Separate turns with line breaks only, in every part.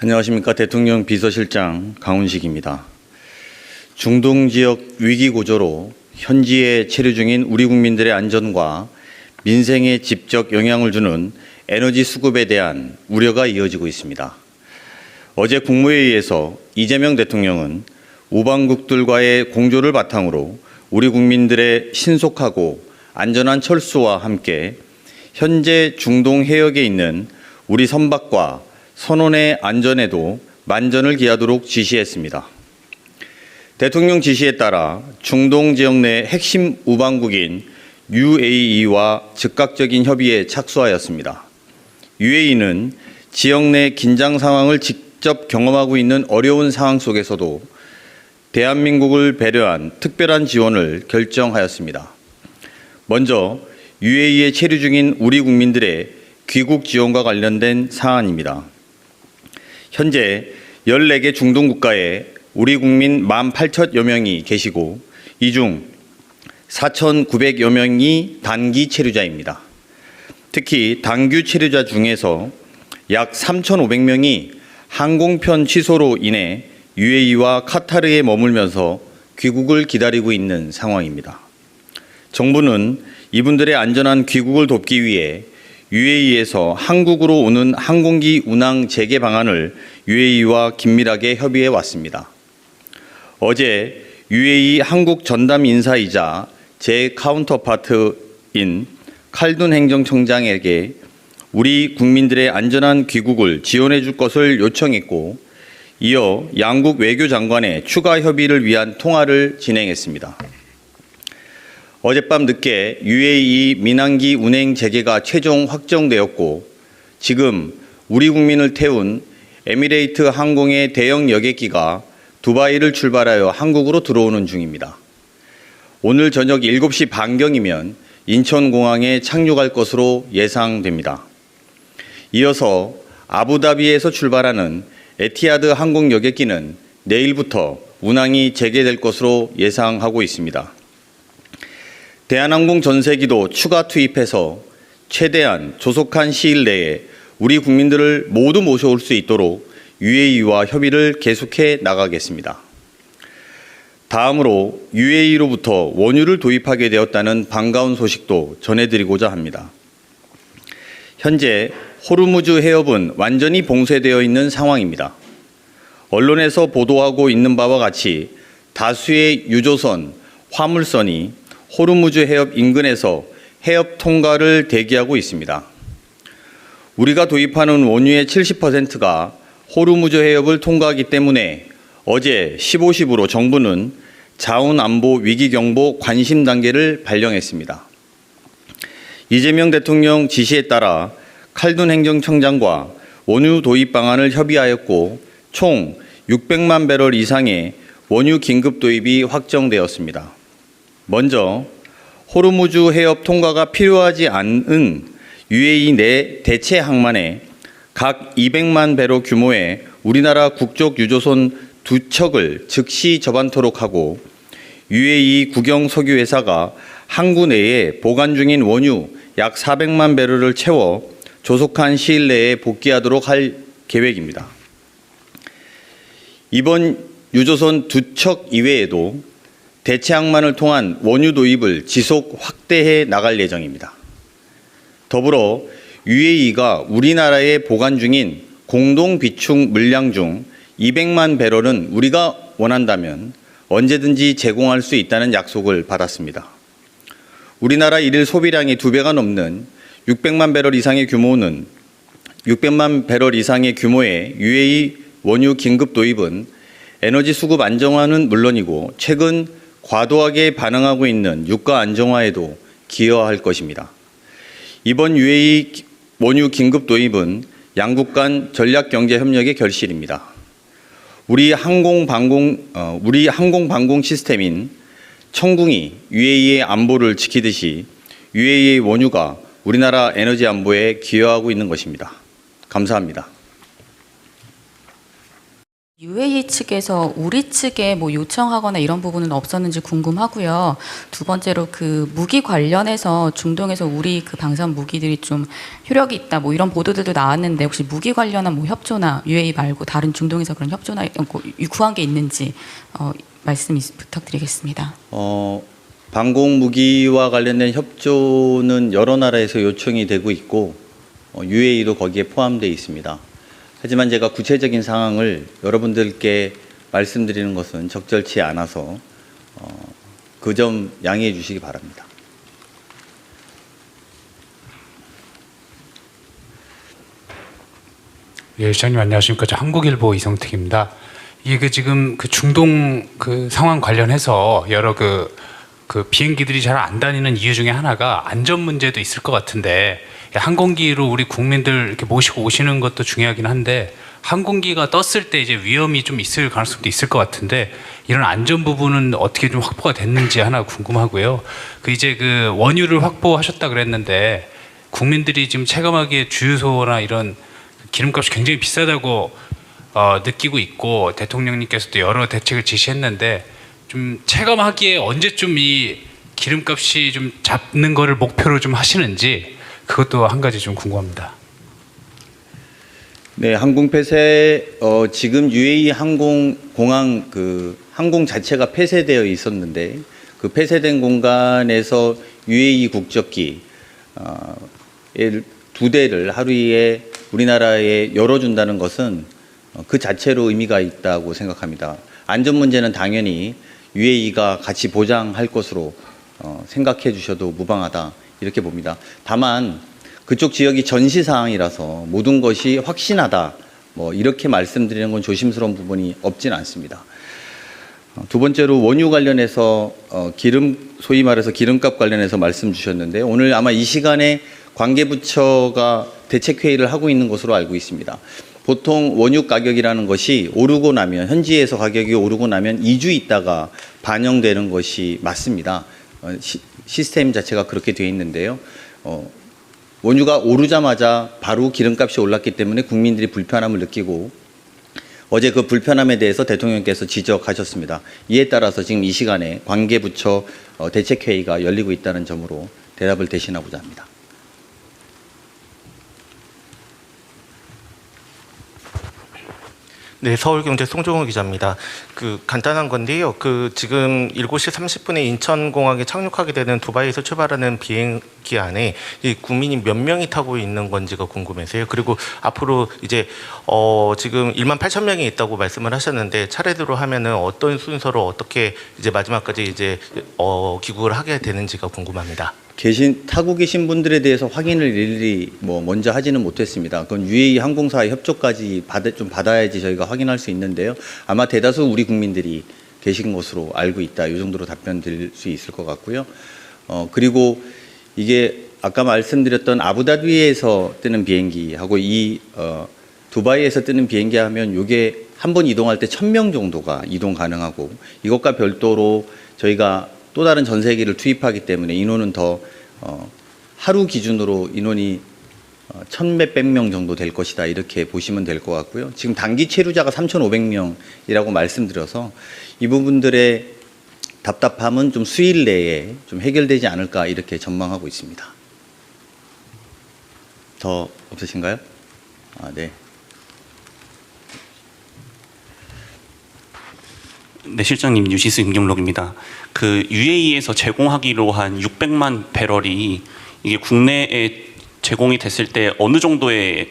안녕하십니까. 대통령 비서실장 강훈식입니다. 중동 지역 위기 구조로 현지에 체류 중인 우리 국민들의 안전과 민생에 직접 영향을 주는 에너지 수급에 대한 우려가 이어지고 있습니다. 어제 국무회의에서 이재명 대통령은 우방국들과의 공조를 바탕으로 우리 국민들의 신속하고 안전한 철수와 함께 현재 중동 해역에 있는 우리 선박과 선원의 안전에도 만전을 기하도록 지시했습니다. 대통령 지시에 따라 중동 지역 내 핵심 우방국인 UAE와 즉각적인 협의에 착수하였습니다. UAE는 지역 내 긴장 상황을 직접 경험하고 있는 어려운 상황 속에서도 대한민국을 배려한 특별한 지원을 결정하였습니다. 먼저 UAE에 체류 중인 우리 국민들의 귀국 지원과 관련된 사안입니다. 현재 14개 중동 국가에 우리 국민 18,000여 명이 계시고 이 중 4,900여 명이 단기 체류자입니다. 특히 단기 체류자 중에서 약 3,500명이 항공편 취소로 인해 UAE와 카타르에 머물면서 귀국을 기다리고 있는 상황입니다. 정부는 이분들의 안전한 귀국을 돕기 위해 UAE에서 한국으로 오는 항공기 운항 재개 방안을 UAE와 긴밀하게 협의해 왔습니다. 어제 UAE 한국 전담 인사이자 제 카운터파트인 칼둔 행정청장에게 우리 국민들의 안전한 귀국을 지원해 줄 것을 요청했고, 이어 양국 외교장관의 추가 협의를 위한 통화를 진행했습니다. 어젯밤 늦게 UAE 민항기 운행 재개가 최종 확정되었고, 지금 우리 국민을 태운 에미레이트 항공의 대형 여객기가 두바이를 출발하여 한국으로 들어오는 중입니다. 오늘 저녁 7시 반경이면 인천공항에 착륙할 것으로 예상됩니다. 이어서 아부다비에서 출발하는 에티하드 항공 여객기는 내일부터 운항이 재개될 것으로 예상하고 있습니다. 대한항공 전세기도 추가 투입해서 최대한 조속한 시일 내에 우리 국민들을 모두 모셔올 수 있도록 UAE와 협의를 계속해 나가겠습니다. 다음으로 UAE로부터 원유를 도입하게 되었다는 반가운 소식도 전해드리고자 합니다. 현재 호르무즈 해협은 완전히 봉쇄되어 있는 상황입니다. 언론에서 보도하고 있는 바와 같이 다수의 유조선, 화물선이 호르무즈 해협 인근에서 해협 통과를 대기하고 있습니다. 우리가 도입하는 원유의 70%가 호르무즈 해협을 통과하기 때문에 어제 15시부로 정부는 자원안보 위기경보 관심 단계를 발령했습니다. 이재명 대통령 지시에 따라 칼둔 행정청장과 원유 도입 방안을 협의하였고 총 600만 배럴 이상의 원유 긴급 도입이 확정되었습니다. 먼저 호르무즈 해협 통과가 필요하지 않은 UAE 내 대체 항만에 각 200만 배럴 규모의 우리나라 국적 유조선 2척을 즉시 접안토록 하고 UAE 국영 석유회사가 항구 내에 보관 중인 원유 약 400만 배럴을 채워 조속한 시일 내에 복귀하도록 할 계획입니다. 이번 유조선 2척 이외에도 대체 항만을 통한 원유 도입을 지속 확대해 나갈 예정입니다. 더불어 UAE가 우리나라에 보관 중인 공동 비축 물량 중 200만 배럴은 우리가 원한다면 언제든지 제공할 수 있다는 약속을 받았습니다. 우리나라 일일 소비량이 2배가 넘는 600만 배럴 이상의 규모의 UAE 원유 긴급 도입은 에너지 수급 안정화는 물론이고 최근 과도하게 반응하고 있는 유가 안정화에도 기여할 것입니다. 이번 UAE 원유 긴급 도입은 양국 간 전략 경제 협력의 결실입니다. 우리 항공방공 시스템인 청궁이 UAE의 안보를 지키듯이 UAE의 원유가 우리나라 에너지 안보에 기여하고 있는 것입니다. 감사합니다.
UAE 측에서 우리 측에 뭐 요청하거나 이런 부분은 없었는지 궁금하고요. 두 번째로 그 무기 관련해서 중동에서 우리 그 방산 무기들이 좀 효력이 있다 뭐 이런 보도들도 나왔는데 혹시 무기 관련한 뭐 협조나 UAE 말고 다른 중동에서 그런 협조나 구한 게 있는지 말씀 부탁드리겠습니다.
방공 무기와 관련된 협조는 여러 나라에서 요청이 되고 있고 UAE도 거기에 포함되어 있습니다. 하지만 제가 구체적인 상황을 여러분들께 말씀드리는 것은 적절치 않아서 그 점 양해해 주시기 바랍니다.
예, 시장님 안녕하십니까? 저 한국일보 이성택입니다. 이게 지금 그 중동 그 상황 관련해서 여러 그 비행기들이 잘 안 다니는 이유 중에 하나가 안전 문제도 있을 것 같은데, 항공기로 우리 국민들 이렇게 모시고 오시는 것도 중요하긴 한데 항공기가 떴을 때 이제 위험이 좀 있을 가능성도 있을 것 같은데, 이런 안전 부분은 어떻게 좀 확보가 됐는지 하나 궁금하고요. 이제 그 원유를 확보하셨다 그랬는데 국민들이 지금 체감하기에 주유소나 이런 기름값이 굉장히 비싸다고 느끼고 있고, 대통령님께서도 여러 대책을 지시했는데 좀 체감하기에 언제쯤 이 기름값이 좀 잡는 거를 목표로 좀 하시는지, 그것도 한 가지 좀 궁금합니다.
네, 항공 폐쇄 지금 UAE 항공 자체가 폐쇄되어 있었는데 그 폐쇄된 공간에서 UAE 국적기 2대를 하루에 우리나라에 열어준다는 것은 그 자체로 의미가 있다고 생각합니다. 안전 문제는 당연히 UAE가 같이 보장할 것으로 생각해 주셔도 무방하다 이렇게 봅니다. 다만 그쪽 지역이 전시 사항이라서 모든 것이 확신하다 뭐 이렇게 말씀드리는 건 조심스러운 부분이 없진 않습니다. 두 번째로 원유 관련해서 소위 말해서 기름값 관련해서 말씀 주셨는데, 오늘 아마 이 시간에 관계부처가 대책회의를 하고 있는 것으로 알고 있습니다. 보통 원유 가격이라는 것이 오르고 나면, 현지에서 가격이 오르고 나면 2주 있다가 반영되는 것이 맞습니다. 시스템 자체가 그렇게 되어 있는데요. 원유가 오르자마자 바로 기름값이 올랐기 때문에 국민들이 불편함을 느끼고 어제 그 불편함에 대해서 대통령께서 지적하셨습니다. 이에 따라서 지금 이 시간에 관계부처 대책회의가 열리고 있다는 점으로 대답을 대신하고자 합니다.
네, 서울경제 송종호 기자입니다. 간단한 건데요. 지금 7시 30분에 인천공항에 착륙하게 되는 두바이에서 출발하는 비행기 안에 이 국민이 몇 명이 타고 있는 건지가 궁금해서요. 그리고 앞으로 이제 지금 18,000명이 있다고 말씀을 하셨는데, 차례대로 하면은 어떤 순서로 어떻게 이제 마지막까지 이제 귀국을 하게 되는지가 궁금합니다.
타고 계신 분들에 대해서 확인을 일일이 먼저 하지는 못했습니다. 그건 UAE 항공사의 협조까지 받아야지 저희가 확인할 수 있는데요. 아마 대다수 우리 국민들이 계신 것으로 알고 있다. 이 정도로 답변 드릴 수 있을 것 같고요. 그리고 이게 아까 말씀드렸던 아부다비에서 뜨는 비행기하고 두바이에서 뜨는 비행기 하면 이게 한 번 이동할 때 1,000명 정도가 이동 가능하고, 이것과 별도로 저희가 또 다른 전세기를 투입하기 때문에 인원은 더 하루 기준으로 인원이 1,몇백 명 정도 될 것이다 이렇게 보시면 될 것 같고요. 지금 단기 체류자가 3,500명이라고 말씀드려서 이 부분들의 답답함은 좀 수일 내에 좀 해결되지 않을까 이렇게 전망하고 있습니다. 더 없으신가요? 네.
네, 실장님, 뉴시스 임경록입니다. UAE에서 제공하기로 한 600만 배럴이 이게 국내에 제공이 됐을 때 어느 정도의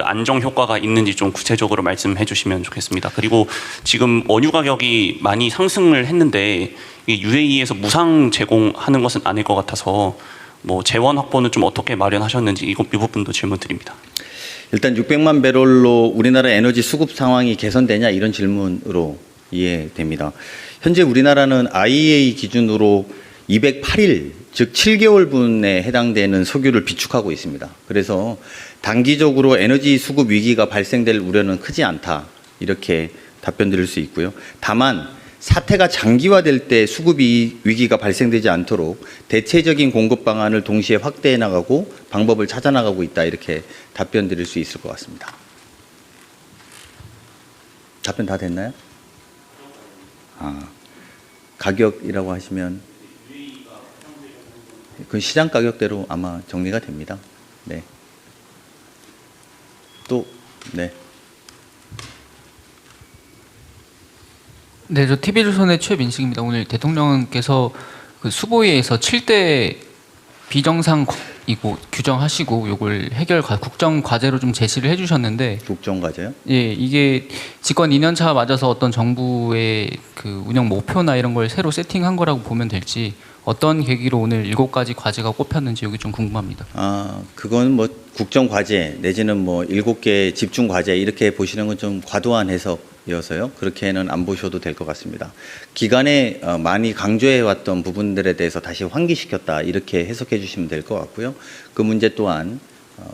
안정 효과가 있는지 좀 구체적으로 말씀해 주시면 좋겠습니다. 그리고 지금 원유 가격이 많이 상승을 했는데 UAE에서 무상 제공하는 것은 아닐 것 같아서 재원 확보는 좀 어떻게 마련하셨는지 이 부분도 질문 드립니다.
일단 600만 배럴로 우리나라 에너지 수급 상황이 개선되냐 이런 질문으로 이해됩니다. 현재 우리나라는 IEA 기준으로 208일, 즉 7개월분에 해당되는 석유를 비축하고 있습니다. 그래서 단기적으로 에너지 수급 위기가 발생될 우려는 크지 않다 이렇게 답변 드릴 수 있고요. 다만 사태가 장기화될 때 수급 위기가 발생되지 않도록 대체적인 공급 방안을 동시에 확대해 나가고 방법을 찾아 나가고 있다 이렇게 답변 드릴 수 있을 것 같습니다. 답변 다 됐나요? 가격이라고 하시면 그 시장 가격대로 아마 정리가 됩니다. 네. 또 네.
네, 저 TV조선의 최민식입니다. 오늘 대통령께서 그 수보위에서 7대 비정상이고 규정하시고 요걸 국정 과제로 좀 제시를 해주셨는데,
국정 과제요?
예, 이게 집권 2년차 맞아서 어떤 정부의 그 운영 목표나 이런 걸 새로 세팅한 거라고 보면 될지, 어떤 계기로 오늘 7가지 과제가 꼽혔는지 여기 좀 궁금합니다.
그건 뭐 국정 과제 내지는 뭐 7개 집중 과제 이렇게 보시는 건 좀 과도한 해석이어서요. 그렇게는 안 보셔도 될 것 같습니다. 기간에 많이 강조해왔던 부분들에 대해서 다시 환기시켰다 이렇게 해석해 주시면 될 것 같고요. 그 문제 또한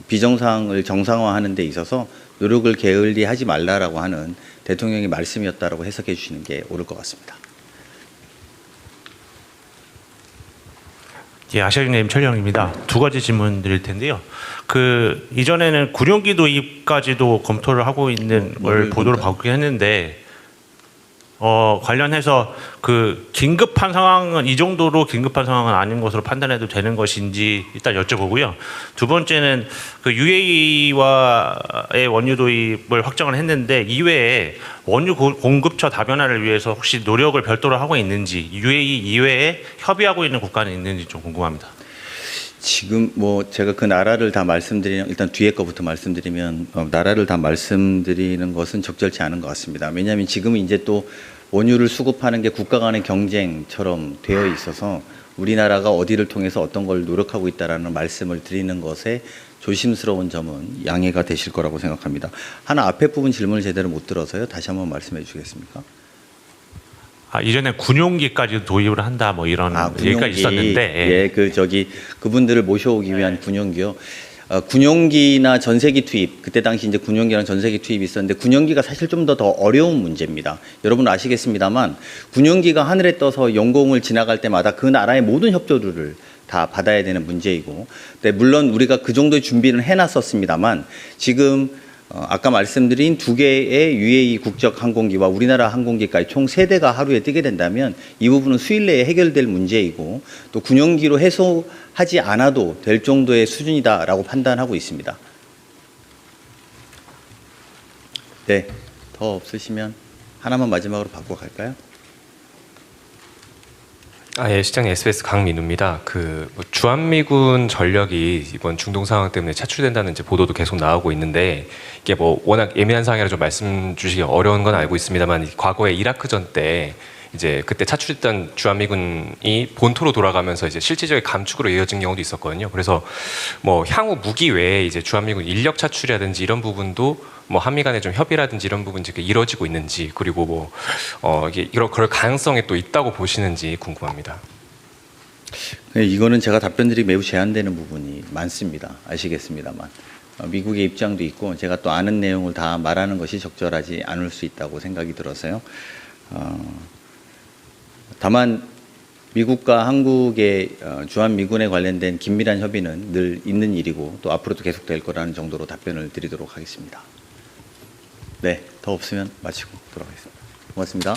비정상을 정상화하는 데 있어서 노력을 게을리하지 말라라고 하는 대통령의 말씀이었다라고 해석해 주시는 게 옳을 것 같습니다.
예, 아시아경제님 최영입니다. 2가지 질문 드릴 텐데요. 그 이전에는 군용기 도입까지도 검토를 하고 있는 걸 보도를 받긴 했는데, 관련해서 그 긴급한 상황은 이 정도로 긴급한 상황은 아닌 것으로 판단해도 되는 것인지 일단 여쭤보고요. 두 번째는 그 UAE와의 원유 도입을 확정을 했는데 이외에 원유 공급처 다변화를 위해서 혹시 노력을 별도로 하고 있는지, UAE 이외에 협의하고 있는 국가는 있는지 좀 궁금합니다.
지금 뭐 제가 그 나라를 다 말씀드리면, 일단 뒤에 거부터 말씀드리면 나라를 다 말씀드리는 것은 적절치 않은 것 같습니다. 왜냐하면 지금은 이제 또 원유를 수급하는 게 국가 간의 경쟁처럼 되어 있어서 우리나라가 어디를 통해서 어떤 걸 노력하고 있다라는 말씀을 드리는 것에 조심스러운 점은 양해가 되실 거라고 생각합니다. 하나 앞에 부분 질문을 제대로 못 들어서요. 다시 한번 말씀해 주시겠습니까?
이전에 군용기까지 도입을 한다 뭐 이런 얘기가 있었는데,
그분들을 모셔오기 위한 군용기요. 군용기나 전세기 투입, 그때 당시 이제 군용기랑 전세기 투입이 있었는데 군용기가 사실 좀 더 어려운 문제입니다. 여러분 아시겠습니다만 군용기가 하늘에 떠서 영공을 지나갈 때마다 그 나라의 모든 협조를 다 받아야 되는 문제이고, 네, 물론 우리가 그 정도의 준비는 해놨었습니다만 지금 아까 말씀드린 2개의 UAE 국적 항공기와 우리나라 항공기까지 총 3대가 하루에 뜨게 된다면 이 부분은 수일 내에 해결될 문제이고 또 군용기로 해소하지 않아도 될 정도의 수준이다라고 판단하고 있습니다. 네, 더 없으시면 하나만 마지막으로 받고 갈까요?
예, 시장 SBS 강민우입니다. 주한미군 전력이 이번 중동 상황 때문에 차출된다는 이제 보도도 계속 나오고 있는데, 이게 뭐 워낙 예민한 상황이라 좀 말씀 주시기 어려운 건 알고 있습니다만, 과거에 이라크전 때 이제 그때 차출했던 주한미군이 본토로 돌아가면서 이제 실질적인 감축으로 이어진 경우도 있었거든요. 그래서 뭐 향후 무기 외에 이제 주한미군 인력 차출이라든지 이런 부분도 뭐 한미 간의 좀 협의라든지 이런 부분이 이루어지고 있는지, 그리고 뭐 이게 그럴 가능성이 또 있다고 보시는지 궁금합니다.
이거는 제가 답변드리기 매우 제한되는 부분이 많습니다. 아시겠습니다만 미국의 입장도 있고 제가 또 아는 내용을 다 말하는 것이 적절하지 않을 수 있다고 생각이 들어서요. 다만 미국과 한국의 주한미군에 관련된 긴밀한 협의는 늘 있는 일이고 또 앞으로도 계속될 거라는 정도로 답변을 드리도록 하겠습니다. 네, 더 없으면 마치고 돌아가겠습니다. 고맙습니다.